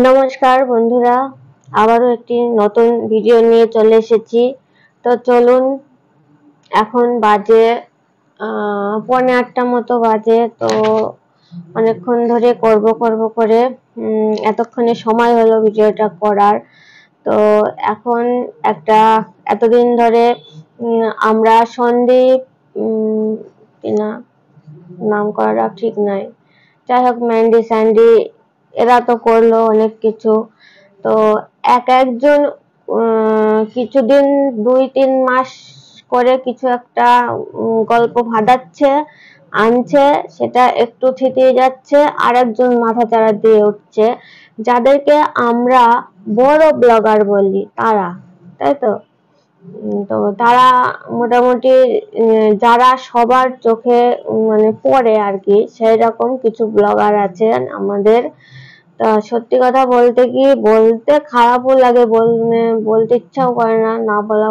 নমস্কার বন্ধুরা, আবারও একটি নতুন ভিডিও নিয়ে চলে এসেছি। তো চলুন, এখন বাজে 8:45 মতো বাজে। তো অনেকক্ষণ ধরে করব করে এতক্ষণে সময় হলো ভিডিওটা করার। তো এখন এতদিন ধরে আমরা সন্দীপ কিনা নাম করাটা ঠিক নয়, যাই হোক ম্যান্ডি স্যান্ডি এরা তো করলো অনেক কিছু। তো একজন কিছুদিন 2-3 মাস করে কিছু একটা গল্প ভাদাচ্ছে আনছে, সেটা একটু থিতিয়ে যাচ্ছে, আর একজন মাথাচাড়া দিয়ে উঠছে, যাদেরকে আমরা বড় ব্লগার বলি তারা, তাই তো। তো তারা মোটামুটি যারা সবার চোখে মানে পড়ে আর কি, সেই রকম কিছু ব্লগার আছেন আমাদের। তা সত্যি কথা বলতে কি, বলতে খারাপও লাগে, বলতে ইচ্ছাও করে না, না বলা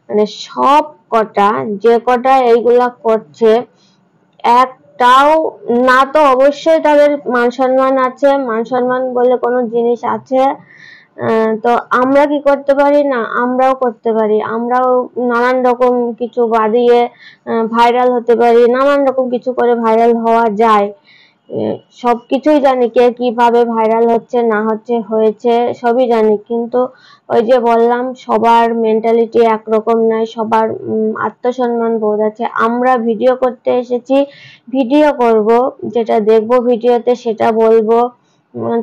মানে সব কটা যে কটা এইগুলা করছে, একটাও না তো অবশ্যই তাদের মান সম্মান আছে, মান সম্মান বলে কোনো জিনিস আছে। তো আমরা কি করতে পারি না, আমরাও করতে পারি, আমরাও নানান রকম কিছু বাদিয়ে ভাইরাল হতে পারি, নানান রকম কিছু করে ভাইরাল হওয়া যায়। সবকিছুই জানি, কে কিভাবে ভাইরাল হচ্ছে না হচ্ছে হয়েছে সবই জানি, কিন্তু ওই যে বললাম সবার মেন্টালিটি একরকম নয়, সবার আত্মসম্মান বোধ আছে। আমরা ভিডিও করতে এসেছি, ভিডিও করব, যেটা দেখবো ভিডিওতে সেটা বলবো।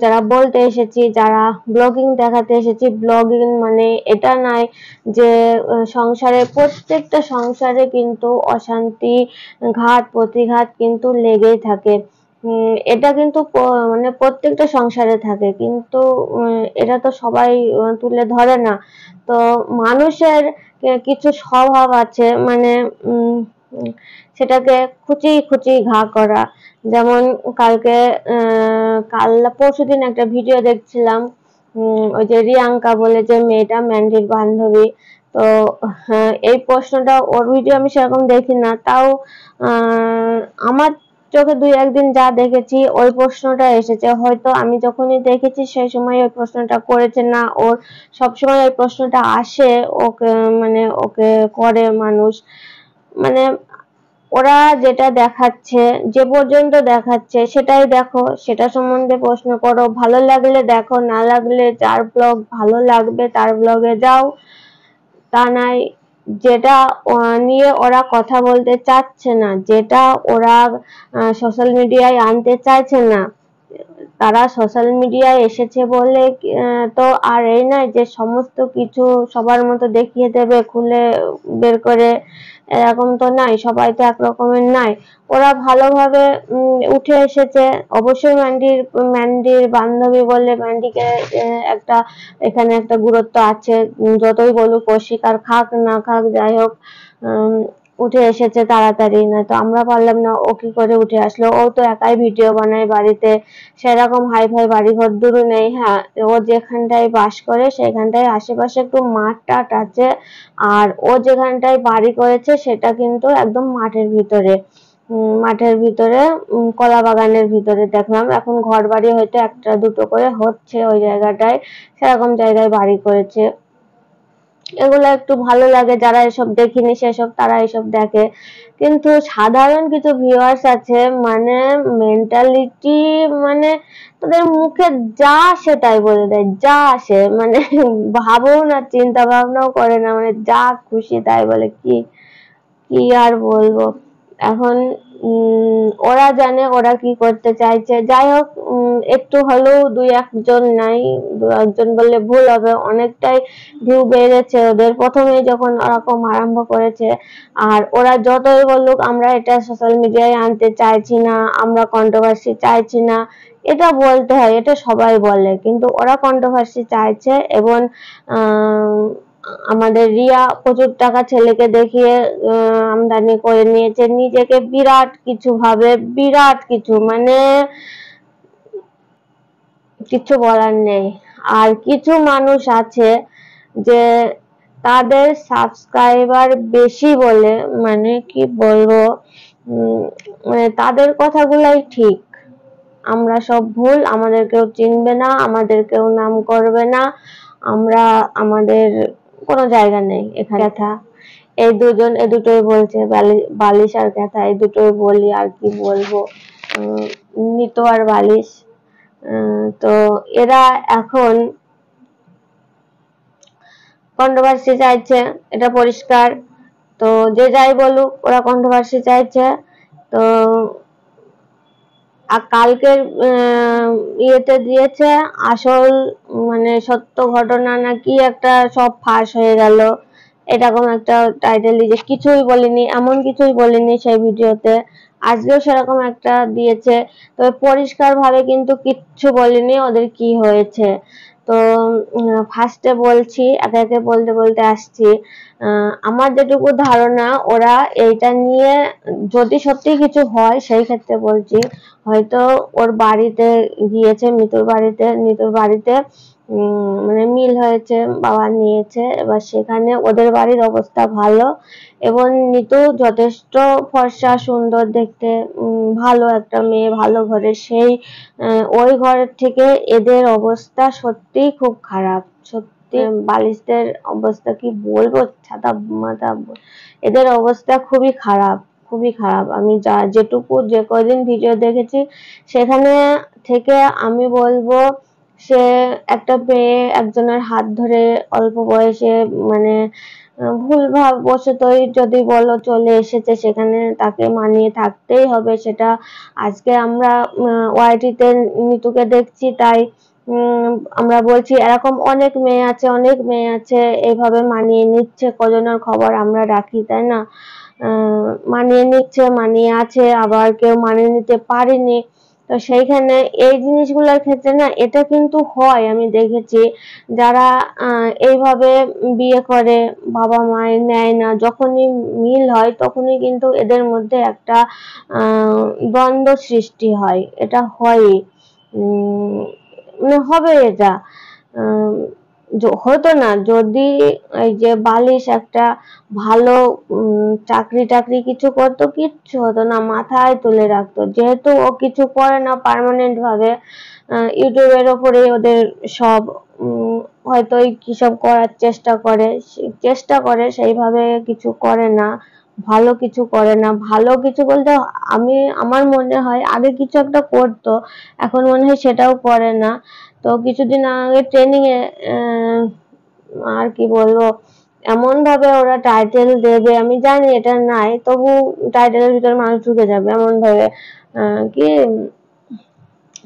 যারা বলতে এসেছি, যারা ব্লগিং দেখাতে এসেছি, ব্লগিং মানে এটা নয় যে সংসারে, প্রত্যেকটা সংসারে কিন্তু অশান্তি, ঘাত প্রতিঘাত কিন্তু লেগেই থাকে। এটা কিন্তু মানে প্রত্যেকটা সংসারে থাকে, কিন্তু এটা তো সবাই তুলে ধরে না। তো মানুষের কিছু স্বভাব আছে, মানে সেটাকে খুচি খুচি ঘা করা। যেমন কালকে পরশুদিন একটা ভিডিও দেখছিলাম, ওই যে রিয়াঙ্কা বলে যে মেয়েটা, ম্যান্ডির বান্ধবী। তো এই প্রশ্নটা, ওর ভিডিও আমি সেরকম দেখি না, তাও আমার চোখে 2-1 দিন যা দেখেছি ওই প্রশ্নটা এসেছে। হয়তো আমি যখনই দেখেছি সেই সময় ওই প্রশ্নটা করেছে না, ওর সবসময় ওই প্রশ্নটা আসে, ওকে মানে ওকে করে মানুষ, মানে ওরা যেটা দেখাচ্ছে, যে পর্যন্ত দেখাচ্ছে সেটাই দেখো, সেটা সম্বন্ধে প্রশ্ন করো, ভালো লাগলে দেখো, না লাগলে যার ব্লগ ভালো লাগবে তার ব্লগে যাও। তা নাই, যেটা নিয়ে ওরা কথা বলতে চাচ্ছে না, যেটা ওরা সোশ্যাল মিডিয়ায় আনতে চাইছে না, তারা সোশ্যাল মিডিয়ায় এসেছে বলে তো আর এই নয় যে সমস্ত কিছু সবার মতো দেখিয়ে দেবে খুলে বের করে, এরকম তো নাই, সবাই তো একরকমের নাই। ওরা ভালোভাবে উঠে এসেছে। অবশ্যই ম্যান্ডির বান্ধবী বলে ম্যান্ডিকে একটা এখানে একটা গুরুত্ব আছে, যতই বলুক, অস্বীকার খাক না খাক, যাই হোক উঠে এসেছে তাড়াতাড়ি, না তো আমরা পারলাম না। ও কি করে উঠে আসলো? ও তো একাই ভিডিও বানায় বাড়িতে, সেরকম হাই ফাই বাড়ি ঘর দূরও নেই। হ্যাঁ, ও যেখানটায় বাস করে সেখানটায় আশেপাশে একটু মাঠ টাট আছে, আর ও যেখানটায় বাড়ি করেছে সেটা কিন্তু একদম মাঠের ভিতরে, কলা বাগানের ভিতরে। দেখলাম এখন ঘর বাড়ি হয়তো 1-2 করে হচ্ছে ওই জায়গাটায়, সেরকম জায়গায় বাড়ি করেছে। এগুলো একটু ভালো লাগে, যারা এসব দেখিনি সেসব তারা এসব দেখে। কিন্তু সাধারণ কিছু ভিউয়ার্স আছে, মানে মেন্টালিটি, মানে তাদের মুখে যা আসে তাই বলে দেয়, যা আসে, মানে ভাবও না, চিন্তা ভাবনাও করে না, মানে যা খুশি তাই বলে। কি কি আর বলবো এখন, ওরা জানে ওরা কি করতে চাইছে। যাই হোক, একটু হলেও 2-1 জন নাই, 2-1 জন বললে ভুল হবে, অনেকটাই ভিউ বেড়েছে ওদের প্রথমেই যখন ওরকম আরম্ভ করেছে। আর ওরা যতই বলুক আমরা এটা সোশ্যাল মিডিয়ায় আনতে চাইছি না, আমরা কন্ট্রোভার্সি চাইছি না, এটা বলতে হয়, এটা সবাই বলে, কিন্তু ওরা কন্ট্রোভার্সি চাইছে। এবং আমাদের রিয়া প্রচুর টাকা ছেলেকে দেখিয়ে আমদানি করে নিয়েছে, নিজেকে বিরাট কিছু ভাবে, বিরাট কিছু, মানে কিছু বলার নেই। আর কিছু মানুষ আছে যে তাদের সাবস্ক্রাইবার বেশি বলে, মানে কি বলবো, মানে তাদের কথাগুলাই ঠিক, আমরা সব ভুল, আমাদের কেউ চিনবে না, আমাদের কেউ নাম করবে না, আমরা আমাদের কোনো জায়গা নেই এখানে। কথা এই দুজন এই দুটোই বলছে, বালিশ আর কথা এই দুটোই বলি, আর কি বলবো। নিতু আর বালিশ। তো এরা এখন কন্ট্রোভার্সি চাইছে, এটা পরিষ্কার। তো যে যাই বলুক, ওরা কন্ট্রোভার্সি চাইছে। তো কালকের ইয়েতে দিয়েছে আসল মানে সত্য ঘটনা নাকি একটা সব ফাঁস হয়ে গেল, এরকম একটা টাইটেল দিয়েছে। কিছুই বলিনি, এমন কিছুই বলিনি সেই ভিডিওতে। আজকেও সেরকম একটা দিয়েছে, তবে পরিষ্কার ভাবে কিন্তু কিচ্ছু বলিনি ওদের কি হয়েছে। তো ফার্স্টে বলছি, একে একে বলতে বলতে আসছি। আমার যেটুকু ধারণা, ওরা এইটা নিয়ে যদি সত্যি কিছু হয় সেই ক্ষেত্রে বলছি, হয়তো ওর বাড়িতে গিয়েছে, নিতুর বাড়িতে মানে মিল হয়েছে, বাবা নিয়েছে। এবার সেখানে ওদের বাড়ির অবস্থা ভালো, এবং নিতু যথেষ্ট ফর্সা, সুন্দর দেখতে, ভালো একটা মেয়ে, ভালো ঘরে। সেই ওই ঘরের থেকে এদের অবস্থা সত্যি খুব খারাপ। সত্যি বালিশদের অবস্থা কি বলবো, ছাতা মাথা, এদের অবস্থা খুবই খারাপ, খুবই খারাপ। আমি যেটুকু যে কদিন ভিডিও দেখেছি সেখানে থেকে আমি বলবো, সে একটা মেয়ে একজনের হাত ধরে অল্প বয়সে মানে ভুলভাল বশতই যদি বলো চলে এসেছে, সেখানে তাকে মানিয়ে থাকতেই হবে। সেটা আজকে আমরা ওয়াইটিতে নিতুকে দেখছি, তাই আমরা বলছি এরকম অনেক মেয়ে আছে এইভাবে মানিয়ে নিচ্ছে। কজনের খবর আমরা রাখি, তাই না? মানিয়ে নিচ্ছে, মানিয়ে আছে, আবার কেউ মানিয়ে নিতে পারেনি। তো সেইখানে এই জিনিসগুলোর ক্ষেত্রে না এটা কিন্তু হয়, আমি দেখেছি। যারা এইভাবে বিয়ে করে, বাবা মায়ের নেয় না, যখনই মিল হয় তখনই কিন্তু এদের মধ্যে একটা দ্বন্দ্ব সৃষ্টি হয়। এটা হয়ই, মানে হবে এটা। হতো না যদি এই যে বালিশ একটা ভালো চাকরি কিছু করতো, কিচ্ছু হতো না, মাথায় তুলে রাখতো। যেহেতু ও কিছু করে না পার্মানেন্ট ভাবে, ইউটিউবের ওপরে ওদের সব, হয়তো কিসব করার চেষ্টা করে সেইভাবে কিছু করে না, ভালো কিছু করে না। ভালো কিছু বলতে আমার মনে হয় আগে কিছু একটা করতো, এখন মনে হয় সেটাও করে না। তো কিছুদিন আগে ট্রেনিং এ আর কি বলবো, এমন ভাবে ওরা টাইটেল দেবে, আমি জানি এটা নাই, তবু টাইটেলের ভিতরে মানুষ ঢুকে যাবে এমন ভাবে, কি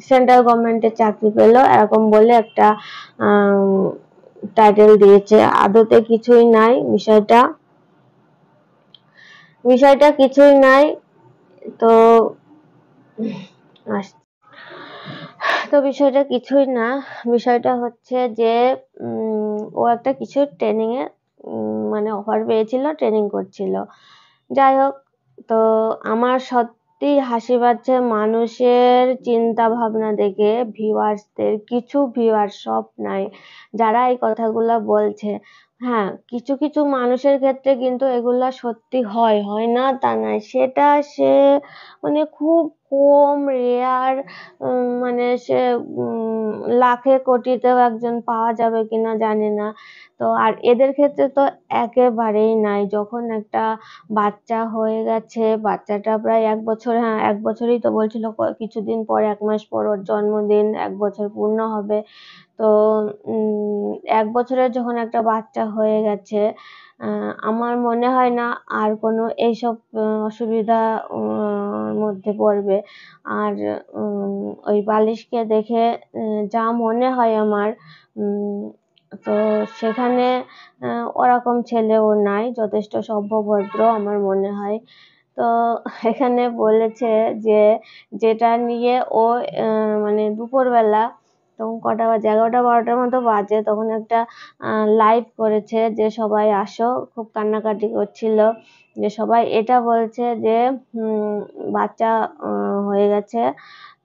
সেন্ট্রাল গভর্নমেন্টের চাকরি পেলো এরকম বলে একটা টাইটেল দিয়েছে। আদতে কিছুই নাই, বিষয়টা কিছুই নাই। তো বিষয়টা কিছুই না, বিষয়টা হচ্ছে যে ও একটা কিছু ট্রেনিং এ মানে অফার পেয়েছিল, ট্রেনিং করছিল। যাই হোক, তো আমার সত্যি হাসি পাচ্ছে মানুষের চিন্তা ভাবনা দেখে। কিছু ভিউয়ার্স, সব নাই, যারা এই কথাগুলো বলছে। হ্যাঁ, কিছু কিছু মানুষের ক্ষেত্রে কিন্তু এগুলা সত্যি হয় না তা নয়, সেটা সে মানে খুব কম, রেয়ার, মানে সে লাখে কোটিতেও একজন পাওয়া যাবে কিনা জানি না। তো আর এদের ক্ষেত্রে তো একেবারেই নাই। যখন একটা বাচ্চা হয়ে গেছে, বাচ্চাটা প্রায় 1 বছর, হ্যাঁ 1 বছরই তো বলছিল, কিছুদিন পর 1 মাস পর ওর জন্মদিন, 1 বছর পূর্ণ হবে। তো 1 বছরের যখন একটা বাচ্চা হয়ে গেছে, আমার মনে হয় না আর কোনো এইসব অসুবিধা মধ্যে পড়বে। আর ওই বালিশকে দেখে যা মনে হয় আমার, তো সেখানে ওরকম ছেলেও নাই, যথেষ্ট সভ্যভদ্র আমার মনে হয়। তো এখানে বলেছে যে যেটা নিয়ে ও মানে দুপুরবেলা তখন কটা বাজে, 11টা-12টার মতো বাজে, তখন একটা লাইভ করেছে যে সবাই আসো, খুব কান্নাকাটি করছিল, যে সবাই এটা বলছে যে বাচ্চা হয়ে গেছে।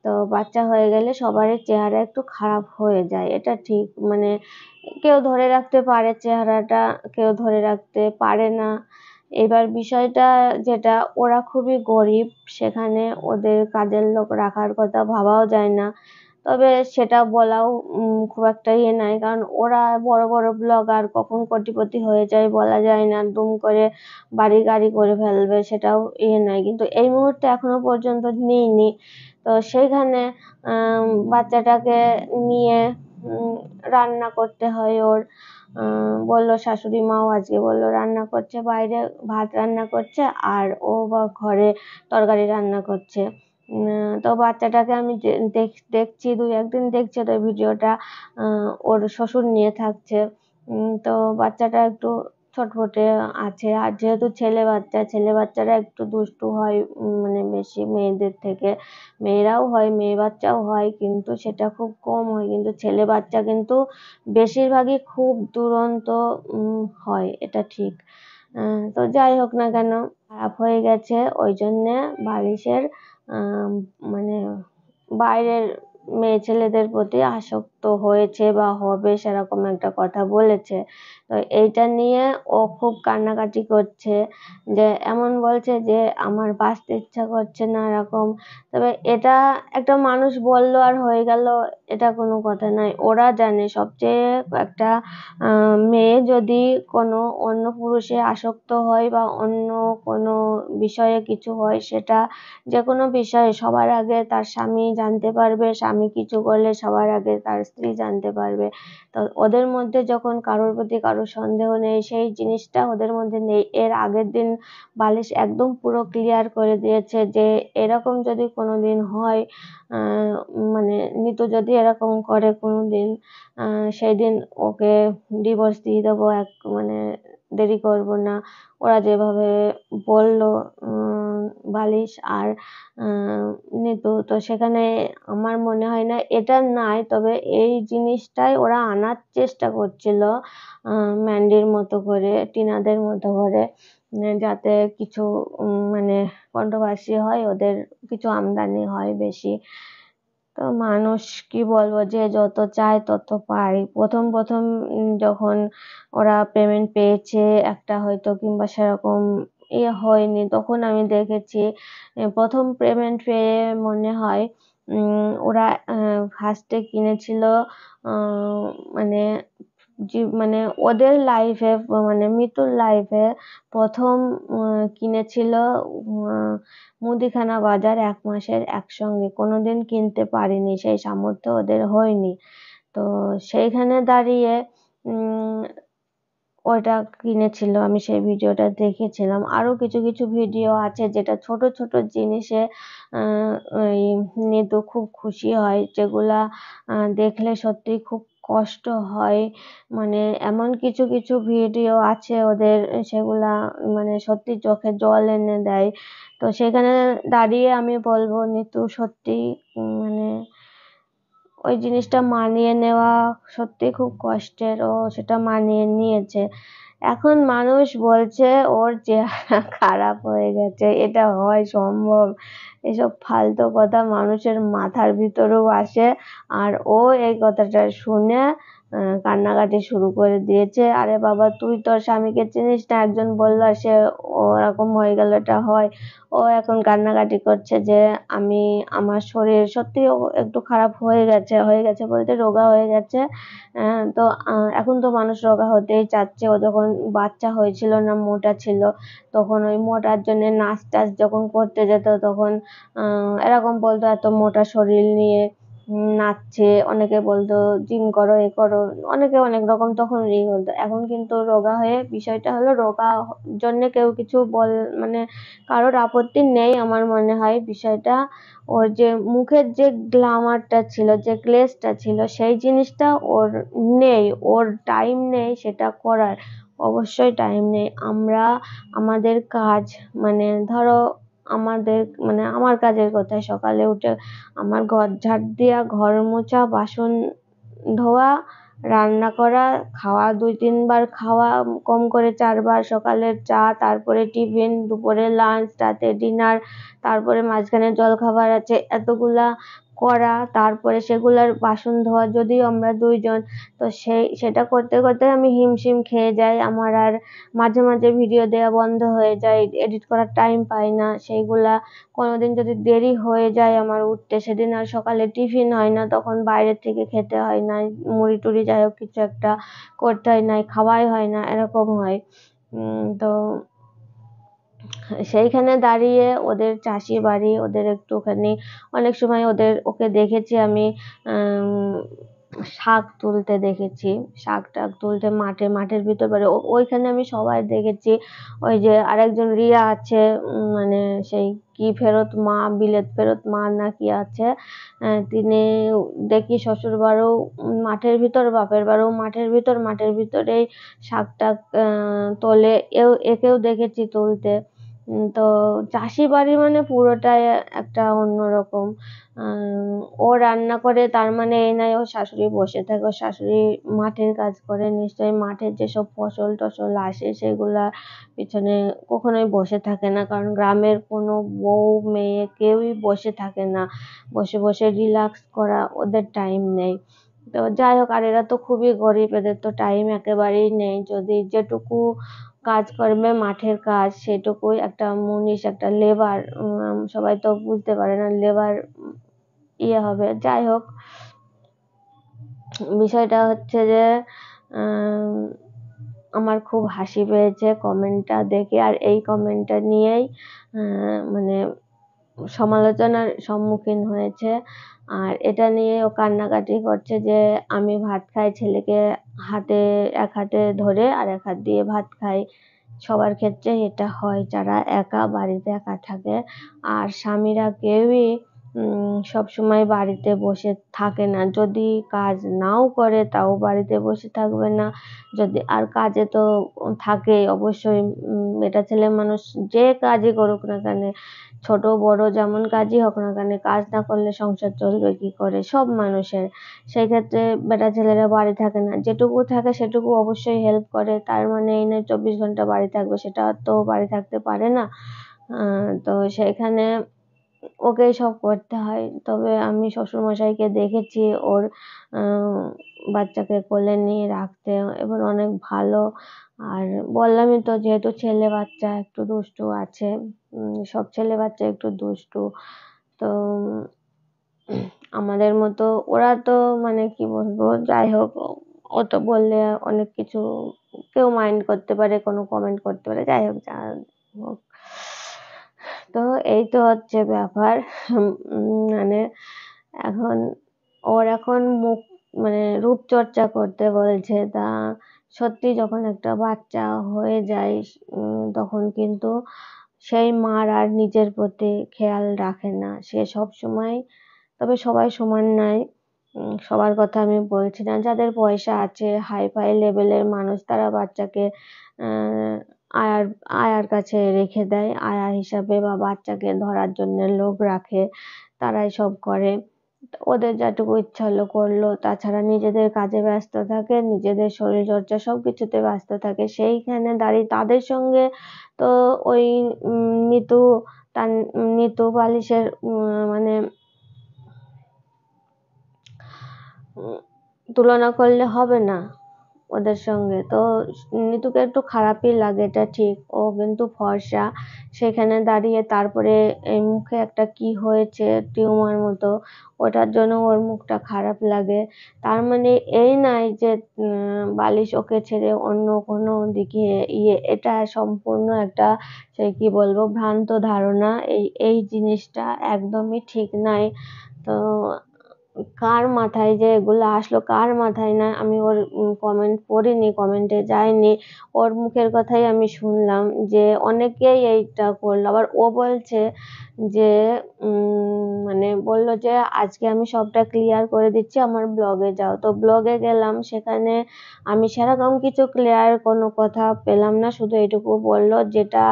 তো বাচ্চা হয়ে গেলে সবারই চেহারা একটু খারাপ হয়ে যায়, এটা ঠিক। মানে কেউ ধরে রাখতে পারে চেহারাটা, কেউ ধরে রাখতে পারে না, এবার বিষয়টা যেটা, ওরা খুবই গরিব, সেখানে ওদের কাজের লোক রাখার কথা ভাবাও যায় না। তবে সেটা বলাও খুব একটা ইয়ে নাই, কারণ ওরা বড় বড় ব্লগার, কখন কোটিপতি হয়ে যায় বলা যায় না, দুম করে বাড়ি গাড়ি করে ফেলবে সেটাও ইয়ে নাই, কিন্তু এই মুহূর্তে এখনো পর্যন্ত নিইনি। তো সেইখানে বাচ্চাটাকে নিয়ে রান্না করতে হয় ওর। বললো শাশুড়ি মাও আজকে বললো রান্না করছে, বাইরে ভাত রান্না করছে আর ও বা ঘরে তরকারি রান্না করছে। তো বাচ্চাটাকে আমি দেখছি, 2-1 দিন দেখছে তো ভিডিওটা, ওর শ্বশুর নিয়ে থাকছে। তো বাচ্চাটা একটু ছটফটে আছে, আর যেহেতু ছেলে বাচ্চারা একটু দুষ্টু হয়, মানে বেশি মেয়েদের থেকে। মেয়েরাও হয়, মেয়ে বাচ্চাও হয়, কিন্তু সেটা খুব কম হয়, কিন্তু ছেলে বাচ্চা কিন্তু বেশিরভাগই খুব দুরন্ত হয়, এটা ঠিক। তো যাই হোক না কেন, খারাপ হয়ে গেছে, ওই জন্যে বালিশের মানে বাইরের মেয়ে ছেলেদের প্রতি আসক্ত হয়েছে বা হবে, সেরকম একটা কথা বলেছে। তো এইটা নিয়ে ও খুব কান্নাকাটি করছে, যে এমন বলছে যে আমার বাঁচতে ইচ্ছা করছে না, এরকম। তবে এটা একটা মানুষ বললো আর হয়ে গেল, এটা কোনো কথা নয়। ওরা জানে, সবচেয়ে একটা মেয়ে যদি কোনো অন্য পুরুষে আসক্ত হয় বা অন্য কোনো বিষয়ে কিছু হয়, সেটা যে কোনো বিষয়ে সবার আগে তার স্বামী জানতে পারবে, স্বামী কিছু করলে সবার আগে তার স্ত্রী জানতে পারবে। তো ওদের মধ্যে যখন কারোর প্রতি কারোর সন্দেহ নেই, সেই জিনিসটা ওদের মধ্যে নেই। এর আগের দিন বালিশ একদম পুরো ক্লিয়ার করে দিয়েছে যে এরকম যদি কোনোদিন হয়, মানে নিতু যদি এরকম করে কোনোদিন, সেই দিন ওকে ডিভোর্স দিয়ে দেবো, মানে দেরি করব না। ওরা যেভাবে বললো বালিশ আর নিতু, তো সেখানে আমার মনে হয় না এটা নাই, তবে এই জিনিসটাই ওরা আনার চেষ্টা করছিল ম্যান্ডির মতো করে, টিনাদের মতো করে, যাতে কিছু মানে কন্ট্রোভার্সি হয়, ওদের কিছু আমদানি হয় বেশি। তো মানুষ কি বলবো, যে যত চায় তত পায়। প্রথম যখন ওরা পেমেন্ট পেয়েছে একটা হয়তো, কিংবা সেরকম হয়নি, তখন আমি দেখেছি প্রথম পেমেন্ট পেয়ে মনে হয় ওরা ফার্স্টে কিনেছিল, মানে মানে ওদের লাইফে, মানে মিতুর লাইফে প্রথম কিনেছিল মুদিখানা বাজার 1 মাসের একসঙ্গে, কোনোদিন কিনতে পারিনি, সেই সামর্থ্য ওদের হয়নি। তো সেইখানে দাঁড়িয়ে ওইটা কিনেছিল, আমি সেই ভিডিওটা দেখেছিলাম। আরো কিছু কিছু ভিডিও আছে যেটা ছোট ছোট জিনিসে ওই নিতু খুব খুশি হয়, যেগুলা দেখলে সত্যি খুব কষ্ট হয়। মানে এমন কিছু কিছু ভিডিও আছে ওদের, সেগুলা মানে সত্যি চোখে জল এনে দেয়। তো সেখানে দাঁড়িয়ে আমি বলবো নিতু সত্যি মানে ওই জিনিসটা মানিয়ে নেওয়া সত্যি খুব কষ্টের, ও সেটা মানিয়ে নিয়েছে। এখন মানুষ বলছে ওর চেহারা খারাপ হয়ে গেছে, এটা হয় সম্ভব? এসব ফালতু কথা মানুষের মাথার ভিতরেও আসে, আর ও এই কথাটা শুনে কান্নাকাটি শুরু করে দিয়েছে। আরে বাবা, তুই তোর স্বামীকে চিনিস না? একজন বললো সে ওরকম হয়ে গেল, এটা হয়? ও এখন কান্নাকাটি করছে যে আমি, আমার শরীর সত্যি একটু খারাপ হয়ে গেছে বলতে রোগা হয়ে গেছে। তো এখন তো মানুষ রোগা হতেই চাচ্ছে। ও যখন বাচ্চা হয়েছিল না, মোটা ছিল, তখন ওই মোটার জন্য নাচ টাচ যখন করতে যেত, তখন এরকম বলতো এত মোটা শরীর নিয়ে নাচছে, অনেকে বলতো জিম করো, এ করো, অনেকে অনেক রকম তখন বলতো। এখন কিন্তু রোগা হয়ে, বিষয়টা হলো রোগা জন্য কেউ কিছু মানে কারোর আপত্তি নেই আমার মনে হয়। বিষয়টা ওর যে মুখের যে গ্ল্যামারটা ছিল, যে গ্লেজটা ছিল, সেই জিনিসটা ওর নেই, ওর টাইম নেই সেটা করার, অবশ্যই টাইম নেই। আমরা আমাদের কাজ, মানে ধরো আমাদের, মানে আমার কাজের কথাই, সকালে উঠে আমার ঘর ঝাড় দেওয়া, ঘর মোছা, বাসন ধোয়া, রান্না করা, খাওয়া 2-3 বার খাওয়া, কম করে 4 বার, সকালের চা, তারপরে টিফিন, দুপুরে লাঞ্চ, রাতে ডিনার, তারপরে মাঝখানে জলখাবার আছে, এতগুলা করা, তারপরে সেগুলার বাসন ধোয়া, যদিও আমরা 2 জন, তো সেটা করতে করতে আমি হিমশিম খেয়ে যাই। আমার আর মাঝে মাঝে ভিডিও দেওয়া বন্ধ হয়ে যায়, এডিট করার টাইম পাই না। সেইগুলা কোনোদিন যদি দেরি হয়ে যায় আমার উঠতে, সেদিন আর সকালে টিফিন হয় না, তখন বাইরের থেকে খেতে হয়, নাই মুড়ি টুড়ি যাই হোক কিছু একটা করতে হয়, নাই খাওয়াই হয় না, এরকম হয়। তো সেইখানে দাঁড়িয়ে ওদের চাষি বাড়ি, ওদের একটুখানি অনেক সময় ওকে দেখেছি আমি শাক তুলতে দেখেছি, শাক টাক তুলতে মাঠের ভিতর বাড়ি, ওইখানে আমি সবাই দেখেছি। ওই যে আরেকজন রিয়া আছে, মানে সেই কি ফেরত মা, বিলেত ফেরত মা না কি আছে, তিনি দেখি শ্বশুর বাড়িও মাঠের ভিতর, বাপের বাড়িও মাঠের ভিতরেই শাক টাক তোলে। একেও দেখেছি তুলতে। তো চাষি বাড়ি মানে পুরোটাই একটা অন্যরকম। ও রান্না করে তার মানে এই নয় ওর শাশুড়ি বসে থাকে। ওর শাশুড়ি মাঠের কাজ করে, নিশ্চয়ই মাঠের যেসব ফসল টসল আসে সেগুলা পিছনে কখনোই বসে থাকে না, কারণ গ্রামের কোনো বউ মেয়ে কেউই বসে থাকে না, বসে বসে রিল্যাক্স করা ওদের টাইম নেই। তো যাই হোক, আর এরা তো খুবই গরিব, এদের তো টাইম একেবারেই নেই। যদি যেটুকু কাজ করবে মাঠের কাজ, সেটুকুই একটা মুনিশ, একটা লেবার, সবাই তো বুঝতে পারে না লেবার হবে। যাই হোক, বিষয়টা হচ্ছে যে আমার খুব হাসি পেয়েছে কমেন্টটা দেখে, আর এই কমেন্টটা নিয়েই মানে সমালোচনার সম্মুখীন হয়েছে। আর এটা নিয়ে ও কান্নাকাটি করছে যে আমি ভাত খাই, ছেলেকে এক হাতে ধরে আর এক হাত দিয়ে ভাত খাই। সবার ক্ষেত্রে এটা হয় যারা বাড়িতে একা থাকে। আর স্বামীরা কেউই সবসময় বাড়িতে বসে থাকে না, যদি কাজ নাও করে তাও বাড়িতে বসে থাকবে না। যদি আর কাজে তো থাকে অবশ্যই, এটা ছেলে মানুষ যে কাজই করুক না কেন, ছোট বড় যেমন কাজই হোক না কেন, কাজ না করলে সংসার চলবে কি করে সব মানুষের। সেই ক্ষেত্রে বেটা ছেলেরা বাড়ি থাকে না, যেটুকু থাকে সেটুকু অবশ্যই হেল্প করে। তার মানে এই নয় 24 ঘন্টা বাড়ি থাকবে, সেটা তো বাড়ি থাকতে পারে না। তো সেখানে ওকেই সব করতে হয়। তবে আমি শ্বশুরমশাইকে দেখেছি ওর বাচ্চাকে কোলে নিয়ে রাখতে, এবং অনেক ভালো। আর বললামই তো, যেহেতু ছেলে বাচ্চা একটু দুষ্টু আছে, সব ছেলে বাচ্চা একটু দুষ্টু। তো আমাদের মতো ওরা তো মানে কি বলবো, যাই হোক, ও তো বললে অনেক কিছু কেউ মাইন্ড করতে পারে, কোনো কমেন্ট করতে পারে, যাই হোক যা হোক। তো এই তো হচ্ছে ব্যাপার। মানে এখন মুখ মানে রূপচর্চা করতে বলছে। তা সত্যি যখন একটা বাচ্চা হয়ে যায় তখন কিন্তু সেই মার আর নিজের প্রতি খেয়াল রাখে না, সে সব সময়। তবে সবাই সমান নয়, সবার কথা আমি বলছি না। যাদের পয়সা আছে, হাই ফাই লেভেলের মানুষ, তারা বাচ্চাকে আয়ার কাছে রেখে দেয়, আয়া হিসাবে, বা বাচ্চাকে ধরার জন্য লোক রাখে, তারাই সব করে। ওদের যেটুকু ইচ্ছা হলো করলো, তাছাড়া নিজেদের কাজে ব্যস্ত থাকে, নিজেদের শরীরচর্চা সবকিছুতে ব্যস্ত থাকে। সেইখানে দাঁড়িয়ে তাদের সঙ্গে তো ওই নিতু বালিশের মানে তুলনা করলে হবে না ওদের সঙ্গে। তো নিতুকে একটু খারাপই লাগে, এটা ঠিক, ও কিন্তু ফর্সা। সেখানে দাঁড়িয়ে তারপরে এই মুখে একটা কি হয়েছে টিউমার মতো, ওটার জন্য ওর মুখটা খারাপ লাগে। তার মানে এই নয় যে বালিশ ওকে ছেড়ে অন্য কোনো দিকে এটা সম্পূর্ণ একটা সেই কি বলবো ভ্রান্ত ধারণা। এই জিনিসটা একদমই ঠিক নয়। তো কার মাথায় যে এগুলো আসলো, কার মাথায় না, আমি ওর কমেন্ট পড়িনি, কমেন্টে যাইনি, ওর মুখের কথাই আমি শুনলাম যে অনেকেই এইটা করলো। আবার ও বলছে যে মানে বললো যে আজকে আমি সবটা ক্লিয়ার করে দিচ্ছি, আমার ব্লগে যাও। তো ব্লগে গেলাম, সেখানে আমি সেরকম কিছু ক্লিয়ার কোনো কথা পেলাম না, শুধু এইটুকু বললো যেটা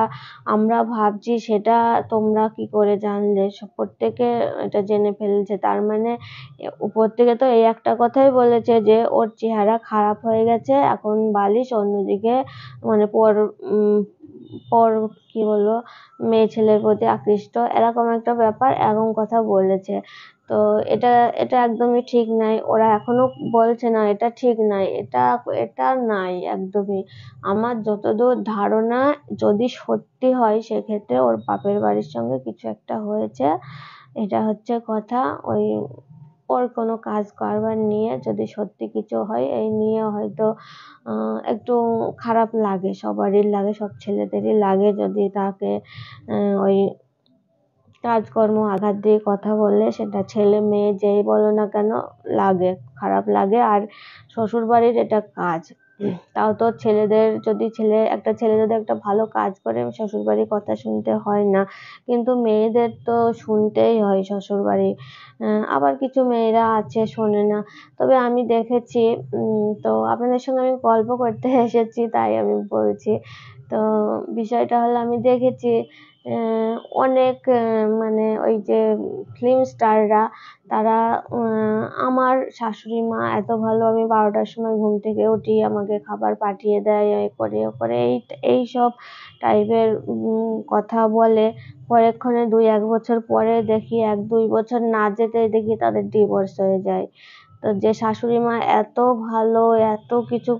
আমরা ভাবছি সেটা তোমরা কি করে জানলে, প্রত্যেকে এটা জেনে ফেলছে। তার মানে উপর থেকে তো এই একটা কথাই বলেছে যে ওর চেহারা খারাপ হয়ে গেছে, এখন বালিশ অন্যদিকে মানে পর কি বলবো মেয়ে ছেলের প্রতি আকৃষ্ট, এরকম একটা ব্যাপার, এরকম কথা বলেছে। তো এটা এটা একদমই ঠিক নাই। ওরা এখনো বলছে না এটা ঠিক নাই, এটা নাই একদমই। আমার যতদূর ধারণা, যদি সত্যি হয় সেক্ষেত্রে ওর বাপের বাড়ির সঙ্গে কিছু একটা হয়েছে, এটা হচ্ছে কথা। ওর কোনো কাজ কারবার নিয়ে যদি সত্যি কিছু হয়, এই নিয়ে হয়তো একটু খারাপ লাগে, সবারই লাগে, সব ছেলেদেরই লাগে যদি তাকে ওই কাজকর্ম আঘাত দিয়ে কথা বললে, সেটা ছেলে মেয়ে যেই বলো না কেন লাগে, খারাপ লাগে। আর শ্বশুর বাড়ির এটা কাজ, তাও তো একটা ছেলে যদি একটা ভালো কাজ করে শ্বশুর বাড়ির কথা শুনতে হয় না, কিন্তু মেয়েদের তো শুনতেই হয় শ্বশুর বাড়ি। আবার কিছু মেয়েরা আছে শোনে না। তবে আমি দেখেছি, তো আপনাদের সঙ্গে আমি গল্প করতে এসেছি তাই আমি বলছি। তো বিষয়টা হলো, আমি দেখেছি অনেক মানে ওই যে ফিল্ম স্টাররা, তারা আমার শাশুড়ি মা এত ভালো, আমি 12টার সময় ঘুম থেকে উঠি, আমাকে খাবার পাঠিয়ে দেয়, এ করে ও করে, এইসব টাইপের কথা বলে। পরেক্ষণে 2-1 বছর পরে দেখি, 1-2 বছর না যেতেই দেখি তাদের ডিভোর্স হয়ে যায়। তো যে শাশুড়ি মা এত ভালো, এত কিছু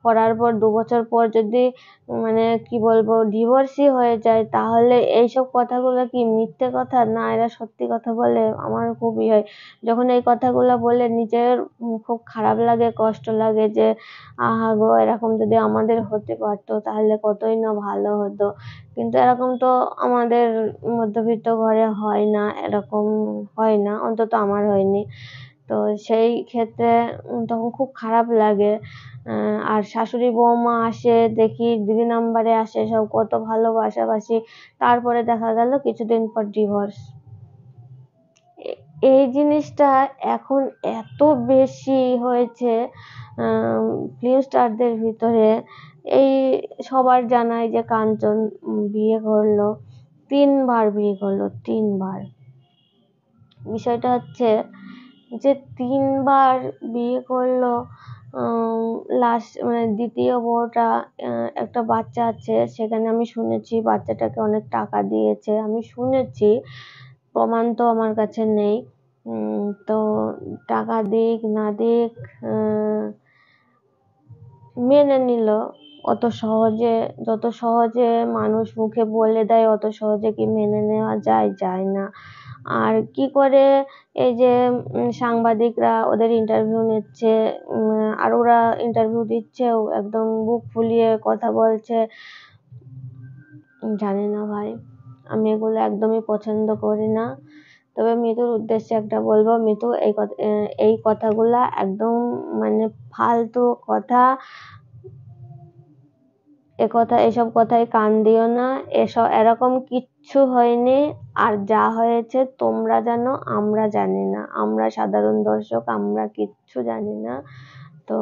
করার পর 2 বছর পর যদি মানে কি বলবো ডিভোর্সই হয়ে যায়, তাহলে এইসব কথাগুলো কি মিথ্যে কথা, না এরা সত্যি কথা বলে? আমার খুব হয় যখন এই কথাগুলো বলে, নিজের খুব খারাপ লাগে, কষ্ট লাগে যে আহা গো, এরকম যদি আমাদের হতে পারতো তাহলে কতই না ভালো হতো। কিন্তু এরকম তো আমাদের মধ্যবিত্ত ঘরে হয় না, এরকম হয় না, অন্তত আমার হয়নি। তো সেই ক্ষেত্রে তখন খুব খারাপ লাগে। আর শাশুড়ি বৌমা আসে দেখি, দিদি নাম্বারে আসে, সব কত ভালোবাসাবাসি, তারপরে দেখা গেল কিছুদিন পর ডিভোর্স। এই জিনিসটা এখন এত বেশি হয়েছে ফিল্ম স্টারদের ভিতরে। এই সবার জানাই যে কাঞ্চন বিয়ে করলো, 3 বার বিয়ে করলো, 3 বার। বিষয়টা হচ্ছে যে 3 বার বিয়ে করলো, লাস্ট মানে দ্বিতীয় বউটা একটা বাচ্চা আছে, সেখানে আমি শুনেছি বাচ্চাটাকে অনেক টাকা দিয়েছে, আমি শুনেছি, প্রমাণ তো আমার কাছে নেই। তো টাকা দিক না দিক মেনে নিল। যত সহজে মানুষ মুখে বলে দেয়, অত সহজে কি মেনে নেওয়া যায়? যায় না। আর কি করে এই যে সাংবাদিকরা ওদের ইন্টারভিউ নিচ্ছে, আর ওরা ইন্টারভিউ দিচ্ছেও, একদম বুক ফুলিয়ে কথা বলছে, জানি না ভাই, আমি এগুলো একদমই পছন্দ করি না। তবে মিতুর উদ্দেশ্যে একটা বলবো, মিতু এই কথাগুলা একদম মানে ফালতু কথা, এসব কথায় কান দিও না। এরকম কিচ্ছু হয়নি। আর যা হয়েছে তোমরা জানো, আমরা জানি না, আমরা সাধারণ দর্শক, আমরা কিচ্ছু জানি না। তো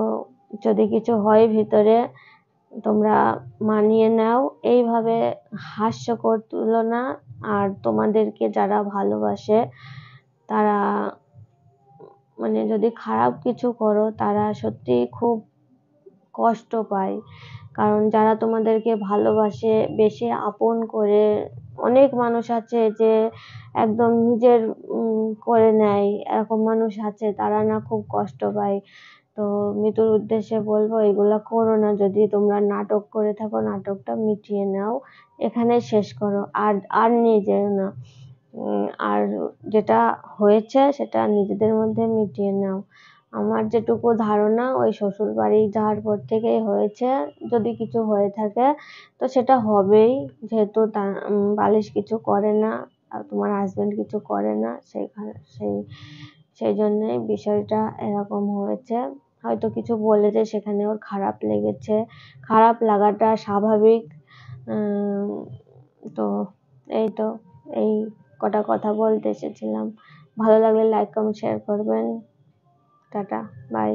যদি কিছু হয় ভিতরে, তোমরা মানিয়ে নাও, এইভাবে হাস্যকর তুলো না। আর তোমাদেরকে যারা ভালোবাসে তারা মানে যদি খারাপ কিছু করো, তারা সত্যি খুব কষ্ট পায়। কারণ যারা তোমাদেরকে ভালোবাসে, বেশি আপন করে, অনেক মানুষ আছে যে একদম নিজের করে নেয়, এরকম মানুষ আছে, তারা না খুব কষ্ট পায়। তো মিতুর উদ্দেশ্যে বলবো, এগুলা করো না। যদি তোমরা নাটক করে থাকো, নাটকটা মিটিয়ে নাও, এখানে শেষ করো, আর নিয়ে যেও না। আর যেটা হয়েছে সেটা নিজেদের মধ্যে মিটিয়ে নাও। আমার যেটুকু ধারণা, ওই শ্বশুর বাড়ি যাওয়ার পর থেকেই হয়েছে। যদি কিছু হয়ে থাকে তো সেটা হবেই, যেহেতু বালিশ কিছু করে না, আর তোমার হাজবেন্ড কিছু করে না, সেই জন্যই বিষয়টা এরকম হয়েছে। হয়তো কিছু বলেছে, সেখানে ওর খারাপ লেগেছে, খারাপ লাগাটা স্বাভাবিক। তো এই কটা কথা বলতে এসেছিলাম। ভালো লাগলে লাইক, কমেন্ট, শেয়ার করবেন। Tata, by.